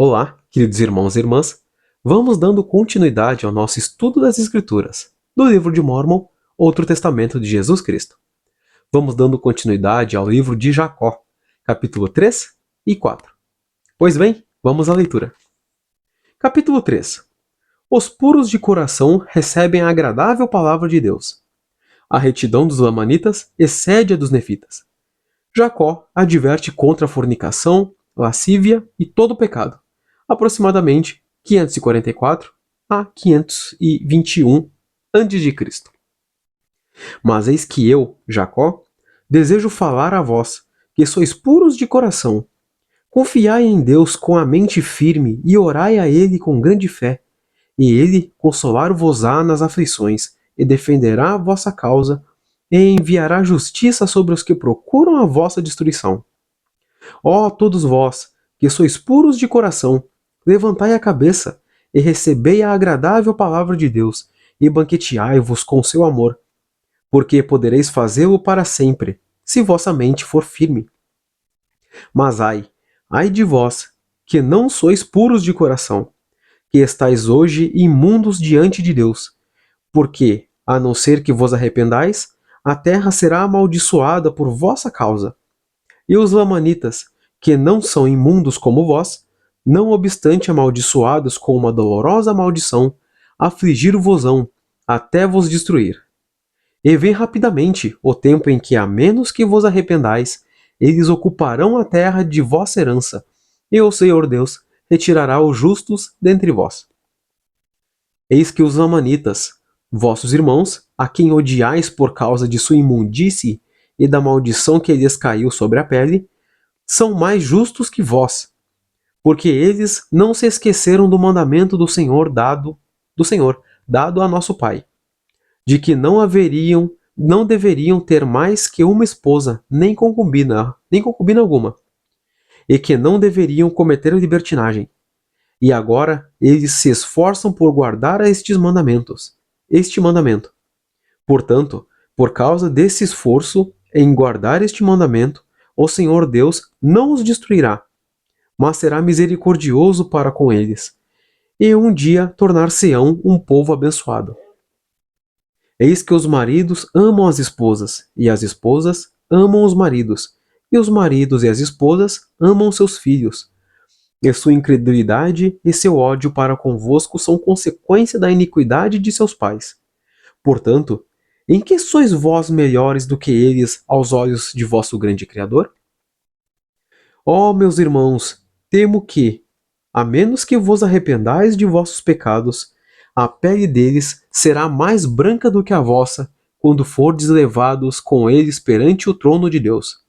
Olá, queridos irmãos e irmãs. Vamos dando continuidade ao nosso estudo das Escrituras, do livro de Mórmon, Outro Testamento de Jesus Cristo. Vamos dando continuidade ao livro de Jacó, capítulo 3 e 4. Pois bem, vamos à leitura. Capítulo 3. Os puros de coração recebem a agradável palavra de Deus. A retidão dos lamanitas excede a dos nefitas. Jacó adverte contra a fornicação, lascívia e todo pecado, aproximadamente 544 a 521 a.C. Mas eis que eu, Jacó, desejo falar a vós, que sois puros de coração. Confiai em Deus com a mente firme e orai a Ele com grande fé, e Ele consolar-vos-á nas aflições, e defenderá a vossa causa, e enviará justiça sobre os que procuram a vossa destruição. Ó todos vós, que sois puros de coração, levantai a cabeça, e recebei a agradável palavra de Deus, e banqueteai-vos com seu amor, porque podereis fazê-lo para sempre, se vossa mente for firme. Mas ai de vós, que não sois puros de coração, que estáis hoje imundos diante de Deus, porque, a não ser que vos arrependais, a terra será amaldiçoada por vossa causa. E os lamanitas, que não são imundos como vós, não obstante amaldiçoados com uma dolorosa maldição, afligir-vos-ão, até vos destruir. E vem rapidamente o tempo em que, a menos que vos arrependais, eles ocuparão a terra de vossa herança, e o Senhor Deus retirará os justos dentre vós. Eis que os lamanitas, vossos irmãos, a quem odiais por causa de sua imundície e da maldição que lhes caiu sobre a pele, são mais justos que vós, porque eles não se esqueceram do mandamento do Senhor dado a nosso pai, de que não deveriam ter mais que uma esposa, nem concubina alguma, e que não deveriam cometer libertinagem. E agora eles se esforçam por guardar este mandamento. Portanto, por causa desse esforço em guardar este mandamento, o Senhor Deus não os destruirá, mas será misericordioso para com eles, e um dia tornar-se-ão um povo abençoado. Eis que os maridos amam as esposas, e as esposas amam os maridos, e os maridos e as esposas amam seus filhos. E sua incredulidade e seu ódio para convosco são consequência da iniquidade de seus pais. Portanto, em que sois vós melhores do que eles aos olhos de vosso grande Criador? Ó meus irmãos, temo que, a menos que vos arrependais de vossos pecados, a pele deles será mais branca do que a vossa, quando fordes levados com eles perante o trono de Deus.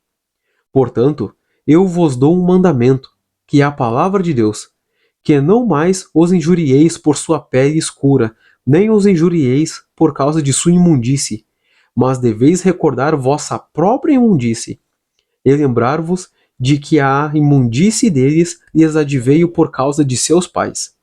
Portanto, eu vos dou um mandamento, que é a palavra de Deus, que não mais os injurieis por sua pele escura, nem os injurieis por causa de sua imundície, mas deveis recordar vossa própria imundície, e lembrar-vos de que a imundície deles lhes adveio por causa de seus pais.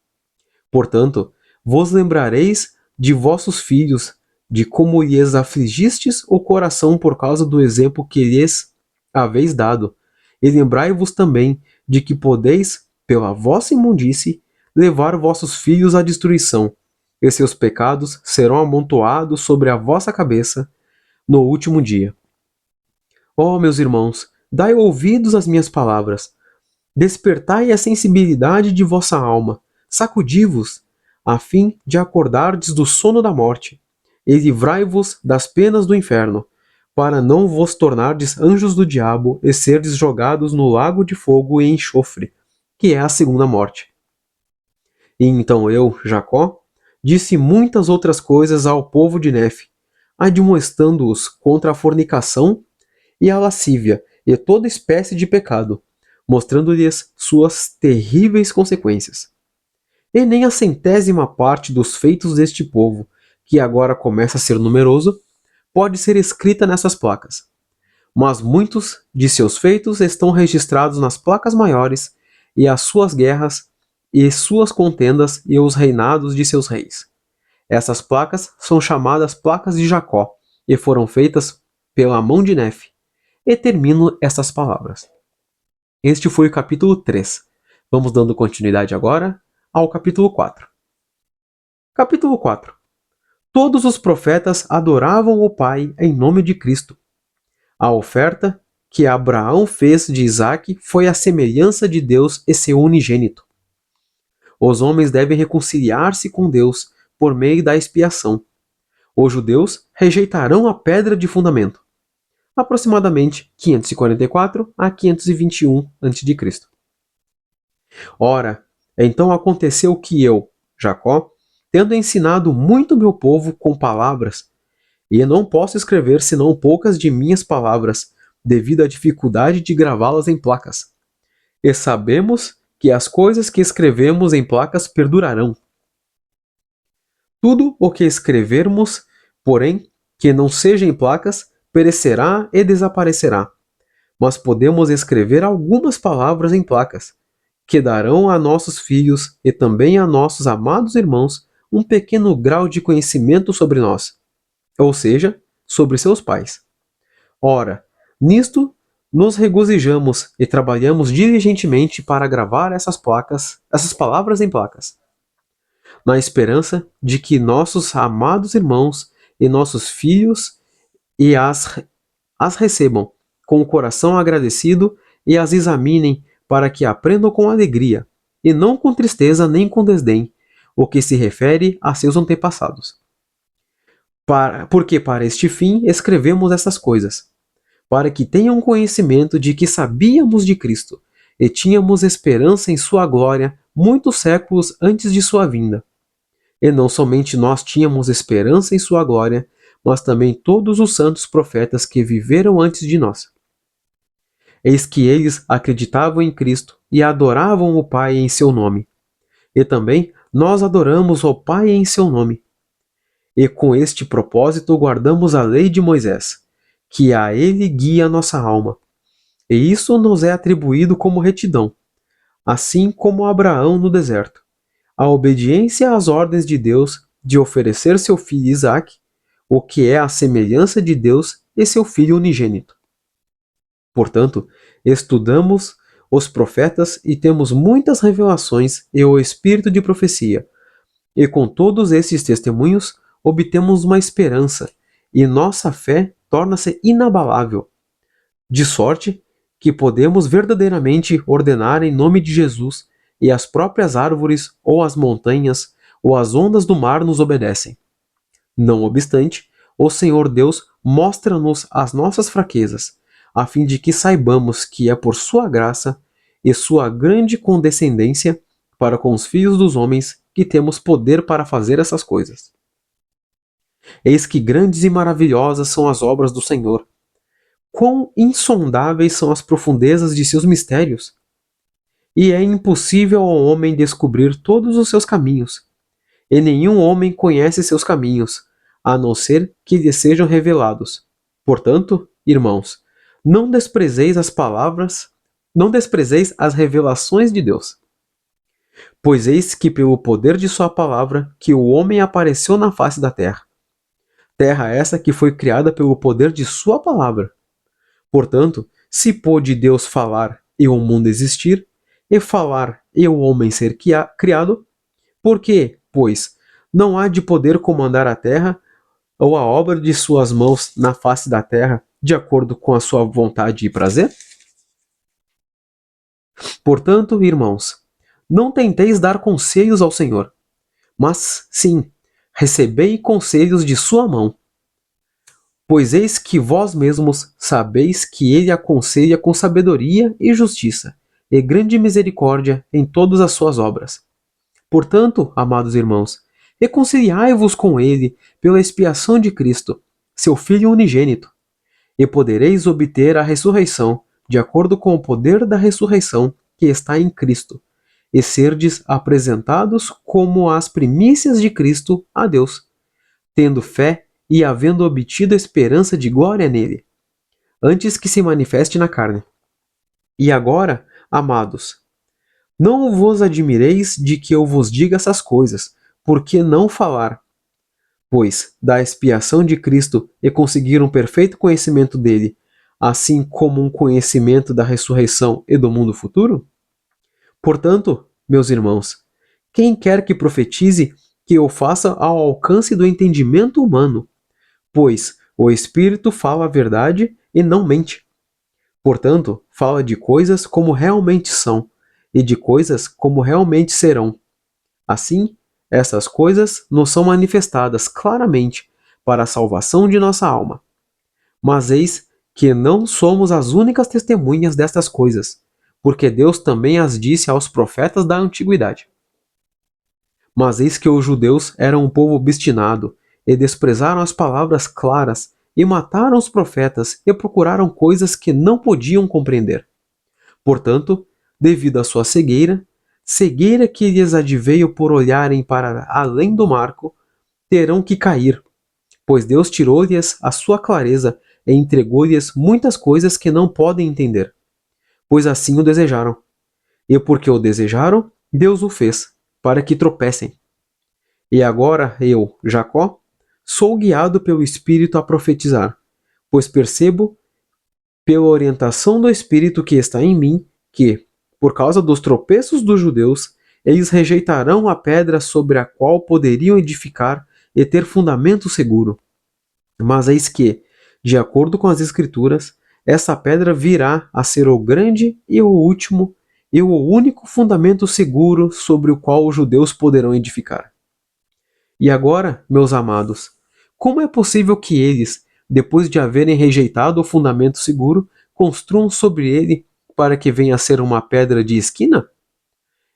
Portanto, vos lembrareis de vossos filhos, de como lhes afligistes o coração por causa do exemplo que lhes haveis dado, e lembrai-vos também de que podeis, pela vossa imundície, levar vossos filhos à destruição, e seus pecados serão amontoados sobre a vossa cabeça no último dia. Ó meus irmãos, dai ouvidos às minhas palavras, despertai a sensibilidade de vossa alma, sacudi-vos, a fim de acordardes do sono da morte, e livrai-vos das penas do inferno, para não vos tornardes anjos do diabo e serdes jogados no lago de fogo e enxofre, que é a segunda morte. E então eu, Jacó, disse muitas outras coisas ao povo de Nefe, admoestando-os contra a fornicação e a lascívia e toda espécie de pecado, mostrando-lhes suas terríveis consequências. E nem a 100ª parte dos feitos deste povo, que agora começa a ser numeroso, pode ser escrita nessas placas. Mas muitos de seus feitos estão registrados nas placas maiores, e as suas guerras, e suas contendas, e os reinados de seus reis. Essas placas são chamadas placas de Jacó, e foram feitas pela mão de Nefe. E termino estas palavras. Este foi o capítulo 3. Vamos dando continuidade agora ao capítulo 4. Capítulo 4. Todos os profetas adoravam o Pai em nome de Cristo. A oferta que Abraão fez de Isaque foi a semelhança de Deus e seu unigênito. Os homens devem reconciliar-se com Deus por meio da expiação. Os judeus rejeitarão a pedra de fundamento, aproximadamente 544 a 521 a.C. Ora, então aconteceu que eu, Jacó, tendo ensinado muito meu povo com palavras, e não posso escrever senão poucas de minhas palavras, devido à dificuldade de gravá-las em placas. E sabemos que as coisas que escrevemos em placas perdurarão. Tudo o que escrevermos, porém, que não seja em placas, perecerá e desaparecerá. Mas podemos escrever algumas palavras em placas, que darão a nossos filhos e também a nossos amados irmãos um pequeno grau de conhecimento sobre nós, ou seja, sobre seus pais. Ora, nisto nos regozijamos e trabalhamos diligentemente para gravar essas palavras em placas, na esperança de que nossos amados irmãos e nossos filhos as recebam com o coração agradecido e as examinem para que aprendam com alegria, e não com tristeza nem com desdém, o que se refere a seus antepassados. Porque para este fim escrevemos essas coisas, para que tenham conhecimento de que sabíamos de Cristo, e tínhamos esperança em sua glória muitos séculos antes de sua vinda. E não somente nós tínhamos esperança em sua glória, mas também todos os santos profetas que viveram antes de nós. Eis que eles acreditavam em Cristo e adoravam o Pai em seu nome. E também nós adoramos o Pai em seu nome. E com este propósito guardamos a lei de Moisés, que a ele guia nossa alma. E isso nos é atribuído como retidão, assim como Abraão no deserto, a obediência às ordens de Deus de oferecer seu filho Isaque, o que é a semelhança de Deus e seu filho unigênito. Portanto, estudamos os profetas e temos muitas revelações e o espírito de profecia. E com todos esses testemunhos, obtemos uma esperança, e nossa fé torna-se inabalável. De sorte que podemos verdadeiramente ordenar em nome de Jesus, e as próprias árvores, ou as montanhas, ou as ondas do mar nos obedecem. Não obstante, o Senhor Deus mostra-nos as nossas fraquezas, a fim de que saibamos que é por sua graça e sua grande condescendência para com os filhos dos homens que temos poder para fazer essas coisas. Eis que grandes e maravilhosas são as obras do Senhor. Quão insondáveis são as profundezas de seus mistérios! E é impossível ao homem descobrir todos os seus caminhos. E nenhum homem conhece seus caminhos, a não ser que lhes sejam revelados. Portanto, irmãos, não desprezeis as revelações de Deus. Pois eis que pelo poder de sua palavra que o homem apareceu na face da terra. Terra essa que foi criada pelo poder de sua palavra. Portanto, se pôde Deus falar e o mundo existir, e falar e o homem ser criado, por que, pois, não há de poder comandar a terra ou a obra de suas mãos na face da terra, de acordo com a sua vontade e prazer? Portanto, irmãos, não tenteis dar conselhos ao Senhor, mas, sim, recebei conselhos de sua mão. Pois eis que vós mesmos sabeis que ele aconselha com sabedoria e justiça, e grande misericórdia em todas as suas obras. Portanto, amados irmãos, reconciliai-vos com ele pela expiação de Cristo, seu Filho unigênito, e podereis obter a ressurreição, de acordo com o poder da ressurreição que está em Cristo, e serdes apresentados como as primícias de Cristo a Deus, tendo fé e havendo obtido a esperança de glória nele, antes que se manifeste na carne. E agora, amados, não vos admireis de que eu vos diga essas coisas, porque não falar? Pois, da expiação de Cristo e conseguir um perfeito conhecimento dele, assim como um conhecimento da ressurreição e do mundo futuro? Portanto, meus irmãos, quem quer que profetize, que o faça ao alcance do entendimento humano, pois o Espírito fala a verdade e não mente. Portanto, fala de coisas como realmente são, e de coisas como realmente serão. Assim, essas coisas nos são manifestadas claramente para a salvação de nossa alma. Mas eis que não somos as únicas testemunhas destas coisas, porque Deus também as disse aos profetas da antiguidade. Mas eis que os judeus eram um povo obstinado, e desprezaram as palavras claras, e mataram os profetas, e procuraram coisas que não podiam compreender. Portanto, devido à sua cegueira, cegueira que lhes adveio por olharem para além do marco, terão que cair, pois Deus tirou-lhes a sua clareza e entregou-lhes muitas coisas que não podem entender, pois assim o desejaram. E porque o desejaram, Deus o fez, para que tropecem. E agora eu, Jacó, sou guiado pelo Espírito a profetizar, pois percebo, pela orientação do Espírito que está em mim, que, por causa dos tropeços dos judeus, eles rejeitarão a pedra sobre a qual poderiam edificar e ter fundamento seguro. Mas eis que, de acordo com as Escrituras, essa pedra virá a ser o grande e o último e o único fundamento seguro sobre o qual os judeus poderão edificar. E agora, meus amados, como é possível que eles, depois de haverem rejeitado o fundamento seguro, construam sobre ele para que venha a ser uma pedra de esquina?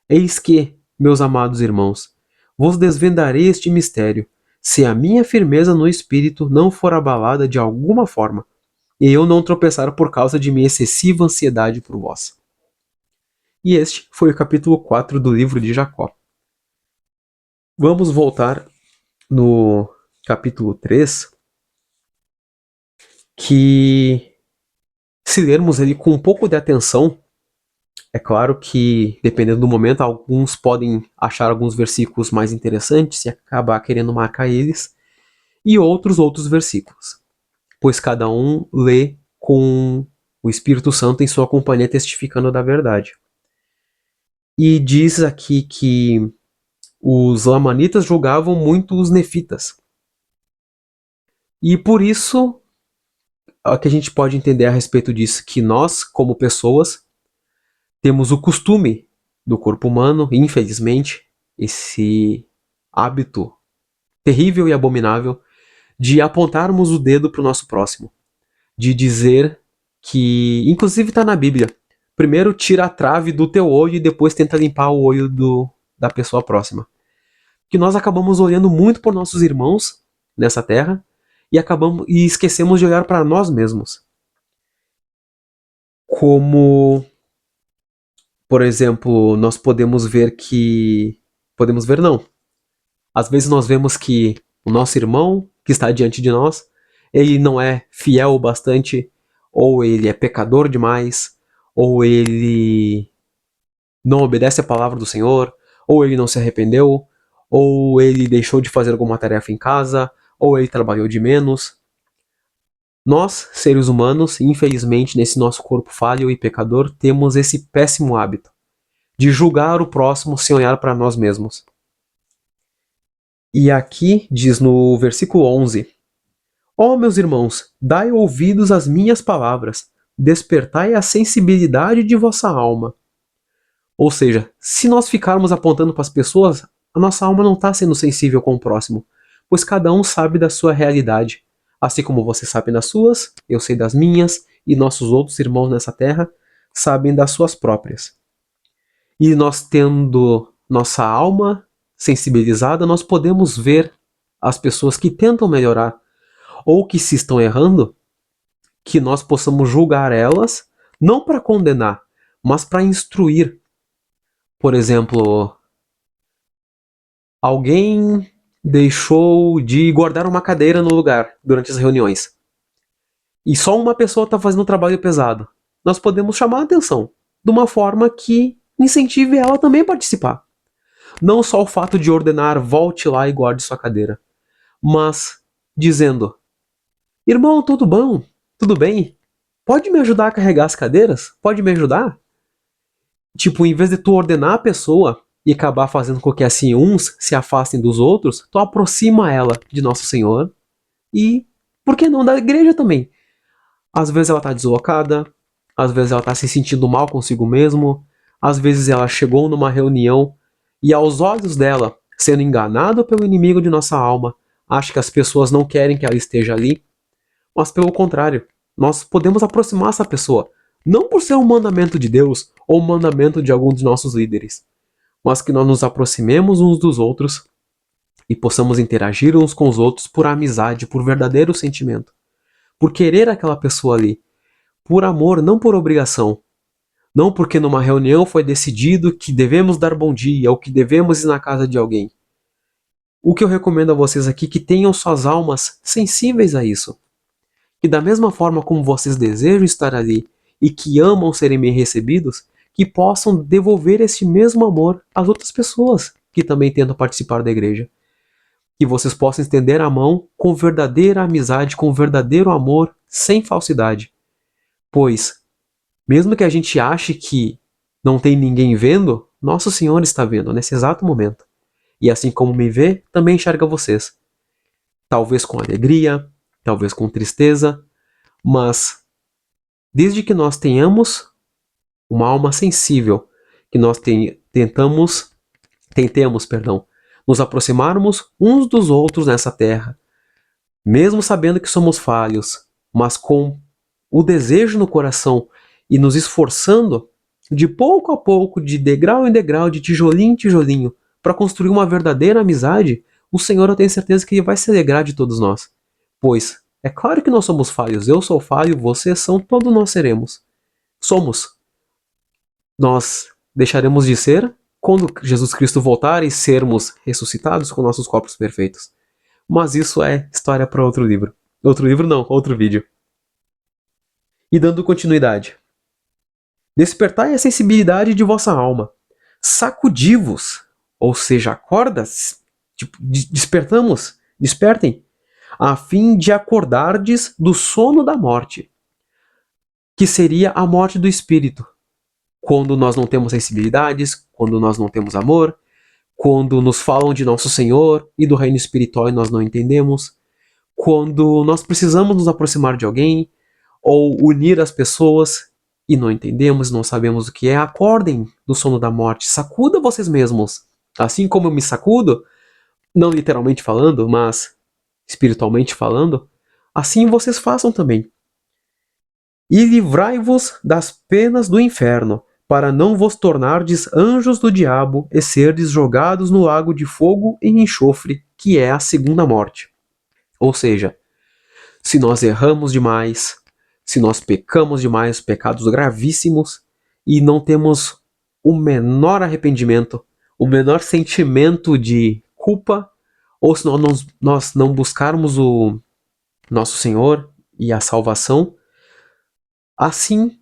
Eis que, meus amados irmãos, vos desvendarei este mistério, se a minha firmeza no espírito não for abalada de alguma forma, e eu não tropeçar por causa de minha excessiva ansiedade por vós. E este foi o capítulo 4 do livro de Jacó. Vamos voltar no capítulo 3, que, se lermos ele com um pouco de atenção, é claro que, dependendo do momento, alguns podem achar alguns versículos mais interessantes e acabar querendo marcar eles, e outros versículos, pois cada um lê com o Espírito Santo em sua companhia testificando da verdade. E diz aqui que os lamanitas julgavam muito os nefitas. E por isso, o que a gente pode entender a respeito disso, que nós, como pessoas, temos o costume do corpo humano, infelizmente, esse hábito terrível e abominável de apontarmos o dedo para o nosso próximo, de dizer que, inclusive está na Bíblia, primeiro tira a trave do teu olho e depois tenta limpar o olho da pessoa próxima. Que nós acabamos olhando muito por nossos irmãos nessa terra e esquecemos de olhar para nós mesmos. Como, por exemplo, nós podemos ver que... Podemos ver não. Às vezes nós vemos que o nosso irmão, que está diante de nós, ele não é fiel o bastante, ou ele é pecador demais, ou ele não obedece a palavra do Senhor, ou ele não se arrependeu, ou ele deixou de fazer alguma tarefa em casa, ou ele trabalhou de menos. Nós, seres humanos, infelizmente, nesse nosso corpo falho e pecador, temos esse péssimo hábito de julgar o próximo sem olhar para nós mesmos. E aqui diz no versículo 11: Ó meus irmãos, dai ouvidos às minhas palavras, despertai a sensibilidade de vossa alma. Ou seja, se nós ficarmos apontando para as pessoas, a nossa alma não está sendo sensível com o próximo, pois cada um sabe da sua realidade. Assim como você sabe das suas, eu sei das minhas, e nossos outros irmãos nessa terra sabem das suas próprias. E nós tendo nossa alma sensibilizada, nós podemos ver as pessoas que tentam melhorar ou que se estão errando, que nós possamos julgar elas, não para condenar, mas para instruir. Por exemplo, alguém deixou de guardar uma cadeira no lugar durante as reuniões. E só uma pessoa está fazendo um trabalho pesado. Nós podemos chamar a atenção de uma forma que incentive ela também a participar. Não só o fato de ordenar volte lá e guarde sua cadeira, mas dizendo: irmão, tudo bom? Tudo bem? Pode me ajudar a carregar as cadeiras? Pode me ajudar? Tipo, em vez de tu ordenar a pessoa e acabar fazendo com que assim uns se afastem dos outros, tu aproxima ela de Nosso Senhor e, por que não, da igreja também. Às vezes ela tá deslocada, às vezes ela tá se sentindo mal consigo mesmo, às vezes ela chegou numa reunião e aos olhos dela, sendo enganada pelo inimigo de nossa alma, acha que as pessoas não querem que ela esteja ali, mas pelo contrário, nós podemos aproximar essa pessoa, não por ser um mandamento de Deus ou um mandamento de algum de nossos líderes, mas que nós nos aproximemos uns dos outros e possamos interagir uns com os outros por amizade, por verdadeiro sentimento, por querer aquela pessoa ali, por amor, não por obrigação. Não porque numa reunião foi decidido que devemos dar bom dia ou que devemos ir na casa de alguém. O que eu recomendo a vocês aqui é que tenham suas almas sensíveis a isso. Que da mesma forma como vocês desejam estar ali e que amam serem bem recebidos, que possam devolver esse mesmo amor às outras pessoas que também tentam participar da igreja. Que vocês possam estender a mão com verdadeira amizade, com verdadeiro amor, sem falsidade. Pois, mesmo que a gente ache que não tem ninguém vendo, Nosso Senhor está vendo nesse exato momento. E assim como me vê, também enxerga vocês. Talvez com alegria, talvez com tristeza, mas desde que nós tenhamos uma alma sensível, que nós tentemos, nos aproximarmos uns dos outros nessa terra, mesmo sabendo que somos falhos, mas com o desejo no coração e nos esforçando de pouco a pouco, de degrau em degrau, de tijolinho em tijolinho, para construir uma verdadeira amizade, o Senhor, eu tenho certeza que Ele vai se alegrar de todos nós. Pois é claro que nós somos falhos, eu sou falho, vocês são, todos nós seremos. Somos. Nós deixaremos de ser quando Jesus Cristo voltar e sermos ressuscitados com nossos corpos perfeitos. Mas isso é história para outro livro. Outro livro não, outro vídeo. E dando continuidade. Despertai a sensibilidade de vossa alma. Sacudi-vos, ou seja, acorda, tipo, despertamos, despertem, a fim de acordardes do sono da morte, que seria a morte do espírito. Quando nós não temos sensibilidades, quando nós não temos amor, quando nos falam de nosso Senhor e do reino espiritual e nós não entendemos, quando nós precisamos nos aproximar de alguém ou unir as pessoas e não entendemos, não sabemos o que é, acordem do sono da morte, sacuda vocês mesmos. Assim como eu me sacudo, não literalmente falando, mas espiritualmente falando, assim vocês façam também. E livrai-vos das penas do inferno, para não vos tornardes anjos do diabo e serdes jogados no lago de fogo e enxofre, que é a segunda morte. Ou seja, se nós erramos demais, se nós pecamos demais, pecados gravíssimos, e não temos o menor arrependimento, o menor sentimento de culpa, ou se nós não buscarmos o nosso Senhor e a salvação, assim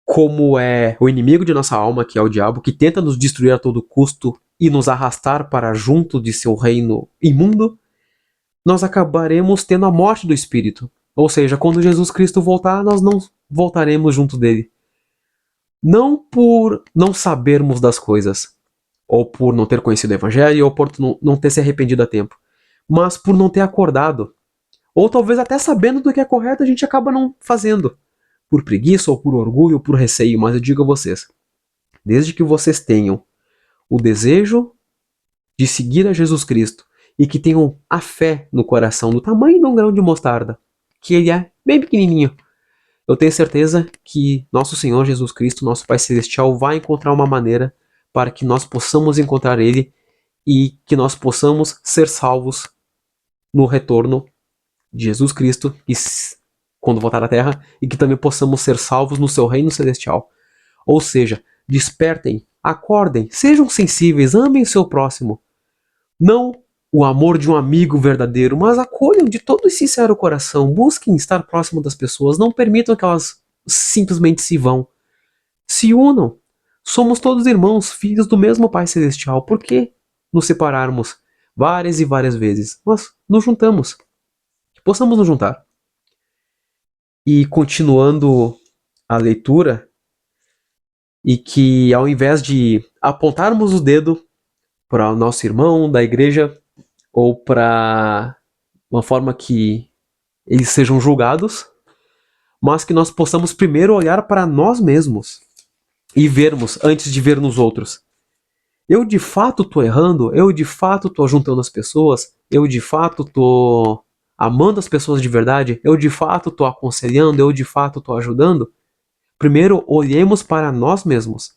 como é o inimigo de nossa alma, que é o diabo, que tenta nos destruir a todo custo e nos arrastar para junto de seu reino imundo, nós acabaremos tendo a morte do espírito. Ou seja, quando Jesus Cristo voltar, nós não voltaremos junto dele. Não por não sabermos das coisas, ou por não ter conhecido o evangelho, ou por não ter se arrependido a tempo, mas por não ter acordado. Ou talvez até sabendo do que é correto, a gente acaba não fazendo. Por preguiça, ou por orgulho, ou por receio, mas eu digo a vocês, desde que vocês tenham o desejo de seguir a Jesus Cristo e que tenham a fé no coração do tamanho de um grão de mostarda, que ele é bem pequenininho, eu tenho certeza que nosso Senhor Jesus Cristo, nosso Pai Celestial, vai encontrar uma maneira para que nós possamos encontrar Ele e que nós possamos ser salvos no retorno de Jesus Cristo, e quando voltar à Terra, e que também possamos ser salvos no seu reino celestial. Ou seja, despertem, acordem, sejam sensíveis, amem o seu próximo. Não o amor de um amigo verdadeiro, mas acolham de todo e sincero coração, busquem estar próximo das pessoas, não permitam que elas simplesmente se vão. Se unam. Somos todos irmãos, filhos do mesmo Pai Celestial. Por que nos separarmos várias e várias vezes? Nós nos juntamos. Que possamos nos juntar. E continuando a leitura, e que ao invés de apontarmos o dedo para o nosso irmão da igreja ou para uma forma que eles sejam julgados, mas que nós possamos primeiro olhar para nós mesmos e vermos antes de ver nos outros. Eu de fato tô errando? Eu de fato tô juntando as pessoas? Eu de fato tô amando as pessoas de verdade? Eu de fato tô aconselhando? Eu de fato tô ajudando? Primeiro, olhemos para nós mesmos.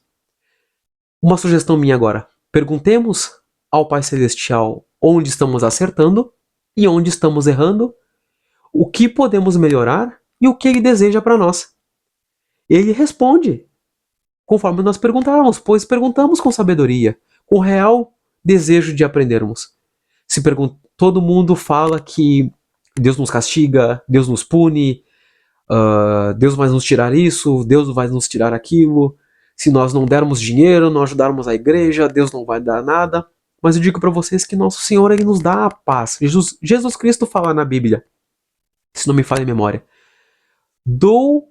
Uma sugestão minha agora. Perguntemos ao Pai Celestial onde estamos acertando e onde estamos errando, o que podemos melhorar e o que Ele deseja para nós. Ele responde conforme nós perguntarmos, pois perguntamos com sabedoria, com real desejo de aprendermos. Se todo mundo fala que Deus nos castiga, Deus nos pune, Deus vai nos tirar isso, Deus vai nos tirar aquilo. Se nós não dermos dinheiro, não ajudarmos a igreja, Deus não vai dar nada. Mas eu digo para vocês que nosso Senhor ele nos dá a paz. Jesus Cristo fala na Bíblia, se não me falha a memória, dou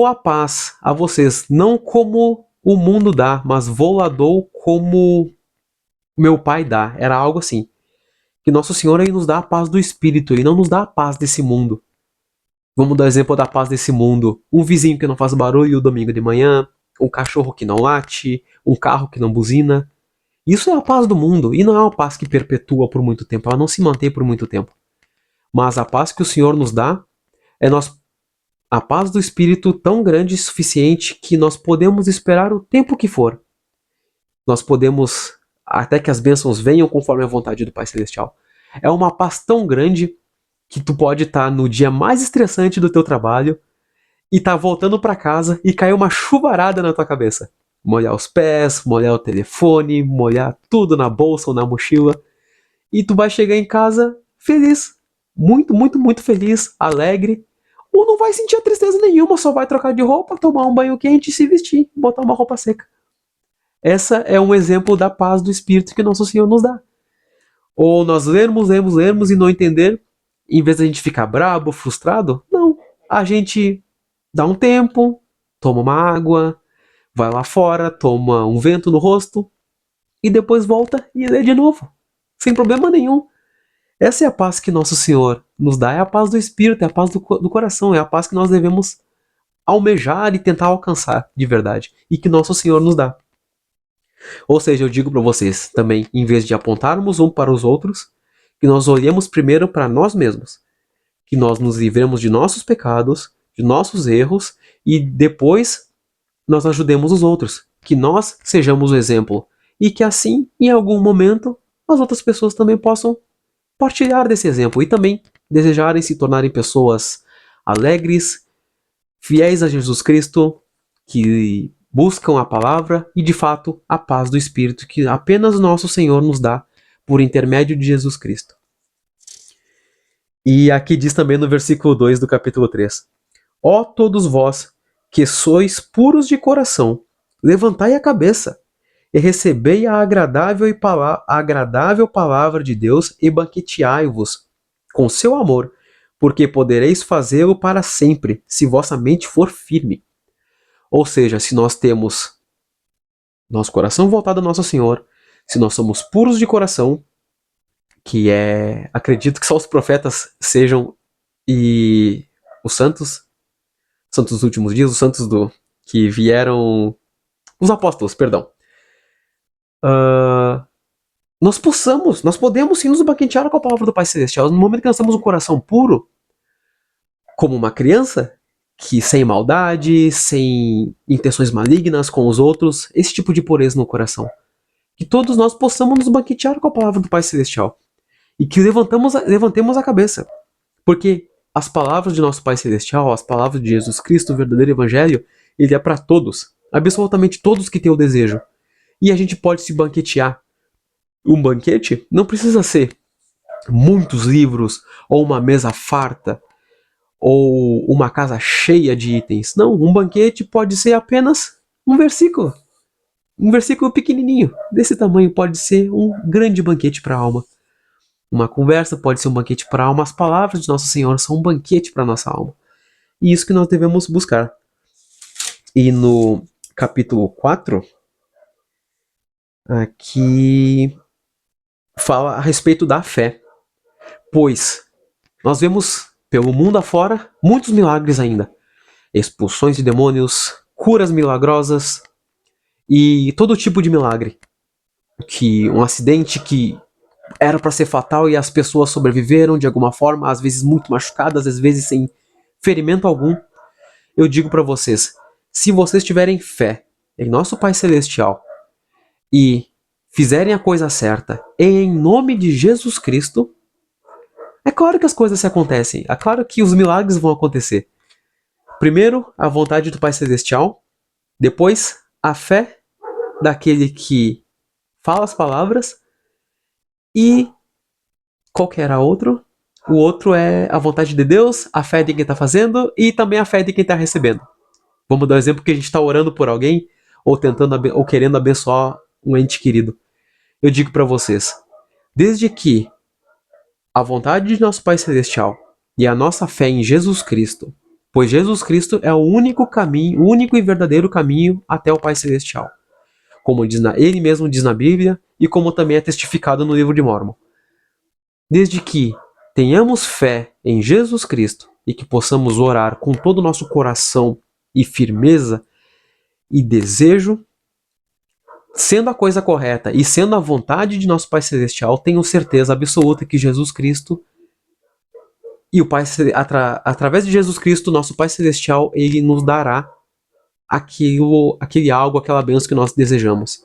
a paz a vocês, não como o mundo dá, mas vou lá dou como meu Pai dá. Era algo assim. Que nosso Senhor ele nos dá a paz do Espírito, Ele não nos dá a paz desse mundo. Vamos dar exemplo da paz desse mundo. Um vizinho que não faz barulho domingo de manhã, um cachorro que não late, um carro que não buzina. Isso é a paz do mundo, e não é uma paz que perpetua por muito tempo, ela não se mantém por muito tempo. Mas a paz que o Senhor nos dá é a paz do Espírito tão grande e suficiente que nós podemos esperar o tempo que for. Nós podemos, até que as bênçãos venham conforme a vontade do Pai Celestial. É uma paz tão grande que tu pode estar no dia mais estressante do teu trabalho e tá voltando para casa e cai uma chuvarada na tua cabeça. Molhar os pés, molhar o telefone, molhar tudo na bolsa ou na mochila. E tu vai chegar em casa feliz. Muito, muito, muito feliz, alegre. Ou não vai sentir tristeza nenhuma, só vai trocar de roupa, tomar um banho quente, se vestir, botar uma roupa seca. Essa é um exemplo da paz do Espírito que nosso Senhor nos dá. Ou nós lermos e não entender, em vez de a gente ficar brabo, frustrado, não. A gente dá um tempo, toma uma água, vai lá fora, toma um vento no rosto e depois volta e lê de novo, sem problema nenhum. Essa é a paz que nosso Senhor nos dá, é a paz do Espírito, é a paz do coração, é a paz que nós devemos almejar e tentar alcançar de verdade e que nosso Senhor nos dá. Ou seja, eu digo para vocês também, em vez de apontarmos um para os outros, que nós olhemos primeiro para nós mesmos, que nós nos livremos de nossos pecados, de nossos erros e depois nós ajudemos os outros, que nós sejamos o exemplo e que assim, em algum momento, as outras pessoas também possam partilhar desse exemplo e também desejarem se tornarem pessoas alegres, fiéis a Jesus Cristo, que buscam a palavra e de fato a paz do Espírito que apenas nosso Senhor nos dá por intermédio de Jesus Cristo. E aqui diz também no versículo 2 do capítulo 3: Ó todos vós que sois puros de coração, levantai a cabeça e recebei a agradável palavra de Deus e banqueteai-vos com seu amor, porque podereis fazê-lo para sempre, se vossa mente for firme. Ou seja, se nós temos nosso coração voltado ao nosso Senhor, se nós somos puros de coração, que acredito que só os profetas sejam, e os santos dos últimos dias, os santos que vieram, os apóstolos, perdão, nós podemos sim nos banquetear com a palavra do Pai Celestial. No momento que nós temos um coração puro, como uma criança, que sem maldade, sem intenções malignas com os outros, esse tipo de pureza no coração. Que todos nós possamos nos banquetear com a palavra do Pai Celestial. E que levantemos a cabeça. Porque as palavras de nosso Pai Celestial, as palavras de Jesus Cristo, o verdadeiro Evangelho, ele é para todos. Absolutamente todos que têm o desejo. E a gente pode se banquetear. Um banquete não precisa ser muitos livros, ou uma mesa farta, ou uma casa cheia de itens. Não, um banquete pode ser apenas um versículo. Um versículo pequenininho, desse tamanho, pode ser um grande banquete para a alma. Uma conversa pode ser um banquete para a alma. As palavras de Nosso Senhor são um banquete para a nossa alma. E isso que nós devemos buscar. E no capítulo 4, que fala a respeito da fé. Pois nós vemos pelo mundo afora muitos milagres ainda. Expulsões de demônios, curas milagrosas e todo tipo de milagre. Que um acidente que era para ser fatal e as pessoas sobreviveram de alguma forma, às vezes muito machucadas, às vezes sem ferimento algum. Eu digo para vocês, se vocês tiverem fé em nosso Pai Celestial e fizerem a coisa certa em nome de Jesus Cristo, é claro que as coisas se acontecem, é claro que os milagres vão acontecer. Primeiro, a vontade do Pai Celestial, depois, a fé daquele que fala as palavras e qual que era outro? O outro é a vontade de Deus, a fé de quem está fazendo e também a fé de quem está recebendo. Vamos dar um exemplo que a gente está orando por alguém ou tentando ou querendo abençoar um ente querido. Eu digo para vocês, desde que a vontade de nosso Pai Celestial e a nossa fé em Jesus Cristo, pois Jesus Cristo é o único caminho, o único e verdadeiro caminho até o Pai Celestial, como ele mesmo diz na Bíblia e como também é testificado no livro de Mórmon. Desde que tenhamos fé em Jesus Cristo e que possamos orar com todo o nosso coração e firmeza e desejo, sendo a coisa correta e sendo a vontade de nosso Pai Celestial, tenho certeza absoluta que Jesus Cristo e o Pai, através de Jesus Cristo, nosso Pai Celestial, ele nos dará aquele algo, aquela bênção que nós desejamos.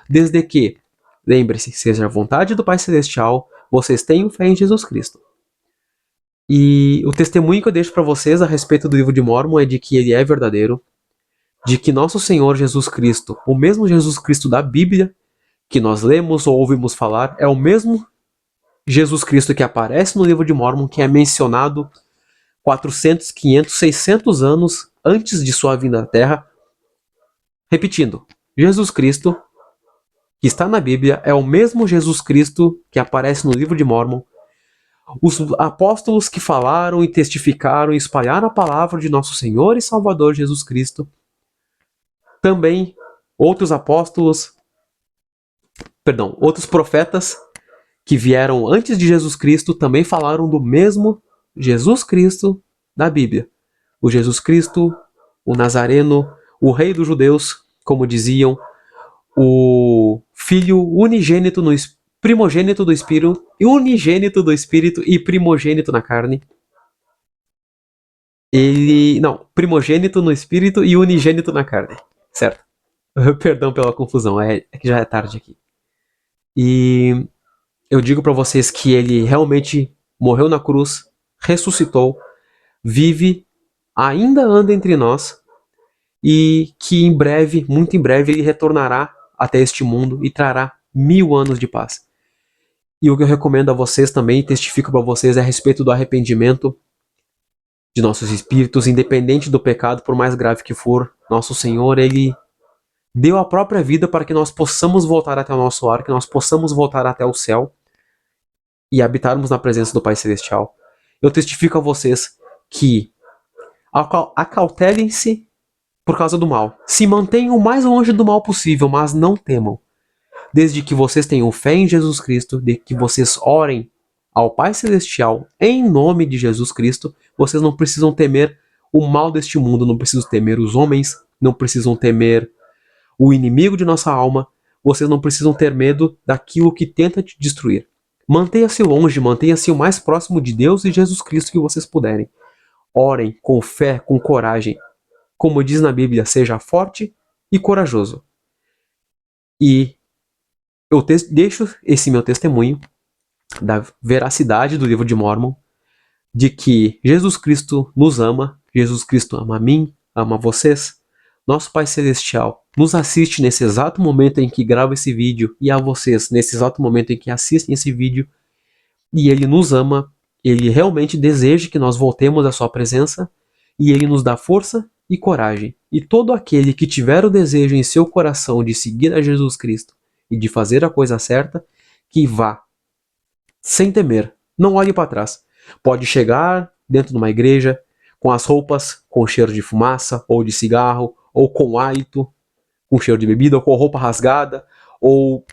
Desde que, lembre-se, seja a vontade do Pai Celestial, vocês tenham fé em Jesus Cristo. E o testemunho que eu deixo para vocês a respeito do livro de Mórmon é de que ele é verdadeiro, de que nosso Senhor Jesus Cristo, o mesmo Jesus Cristo da Bíblia, que nós lemos ou ouvimos falar, é o mesmo Jesus Cristo que aparece no livro de Mórmon, que é mencionado 400, 500, 600 anos antes de sua vinda à Terra. Repetindo, Jesus Cristo, que está na Bíblia, é o mesmo Jesus Cristo que aparece no livro de Mórmon. Os apóstolos que falaram e testificaram e espalharam a palavra de nosso Senhor e Salvador Jesus Cristo. Também outros outros profetas que vieram antes de Jesus Cristo também falaram do mesmo Jesus Cristo da Bíblia. O Jesus Cristo, o Nazareno, o Rei dos Judeus, como diziam, o Filho unigênito no primogênito do Espírito, unigênito do Espírito e primogênito na carne. Primogênito no Espírito e unigênito na carne, certo? Perdão pela confusão, é que já é tarde aqui. E eu digo para vocês que ele realmente morreu na cruz, ressuscitou, vive, ainda anda entre nós e que em breve, muito em breve, ele retornará até este mundo e trará 1000 anos de paz. E o que eu recomendo a vocês também, testifico para vocês, é a respeito do arrependimento de nossos espíritos, independente do pecado, por mais grave que for. Nosso Senhor, ele deu a própria vida para que nós possamos voltar até o nosso lar, que nós possamos voltar até o céu e habitarmos na presença do Pai Celestial. Eu testifico a vocês que acautelem-se por causa do mal. Se mantenham o mais longe do mal possível, mas não temam. Desde que vocês tenham fé em Jesus Cristo, de que vocês orem ao Pai Celestial em nome de Jesus Cristo, vocês não precisam temer o mal deste mundo, não precisam temer os homens, não precisam temer o inimigo de nossa alma, vocês não precisam ter medo daquilo que tenta te destruir. Mantenha-se longe, mantenha-se o mais próximo de Deus e Jesus Cristo que vocês puderem. Orem com fé, com coragem. Como diz na Bíblia, seja forte e corajoso. E eu deixo esse meu testemunho da veracidade do livro de Mórmon, de que Jesus Cristo nos ama, Jesus Cristo ama a mim, ama vocês. Nosso Pai Celestial nos assiste nesse exato momento em que gravo esse vídeo e a vocês nesse exato momento em que assistem esse vídeo. E Ele nos ama, Ele realmente deseja que nós voltemos à sua presença e Ele nos dá força e coragem. E todo aquele que tiver o desejo em seu coração de seguir a Jesus Cristo e de fazer a coisa certa, que vá, sem temer, não olhe para trás. Pode chegar dentro de uma igreja com as roupas com cheiro de fumaça, ou de cigarro, ou com hálito com cheiro de bebida, ou com a roupa rasgada, ou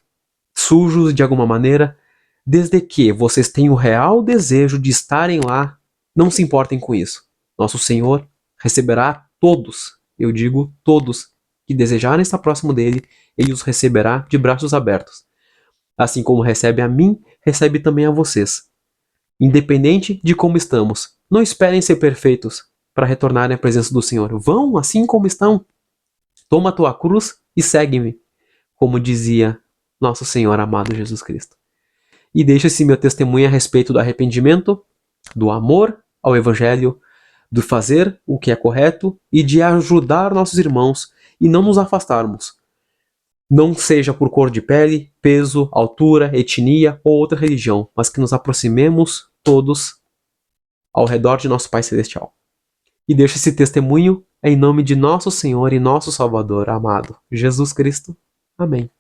sujos de alguma maneira, desde que vocês tenham o real desejo de estarem lá, não se importem com isso. Nosso Senhor receberá todos, eu digo todos, que desejarem estar próximo dele, ele os receberá de braços abertos. Assim como recebe a mim, recebe também a vocês. Independente de como estamos, não esperem ser perfeitos para retornarem à presença do Senhor. Vão assim como estão. Toma a tua cruz e segue-me, como dizia nosso Senhor amado Jesus Cristo. E deixo esse meu testemunho a respeito do arrependimento, do amor ao Evangelho, do fazer o que é correto e de ajudar nossos irmãos e não nos afastarmos. Não seja por cor de pele, peso, altura, etnia ou outra religião, mas que nos aproximemos todos ao redor de nosso Pai Celestial. E deixo esse testemunho em nome de nosso Senhor e nosso Salvador amado, Jesus Cristo. Amém.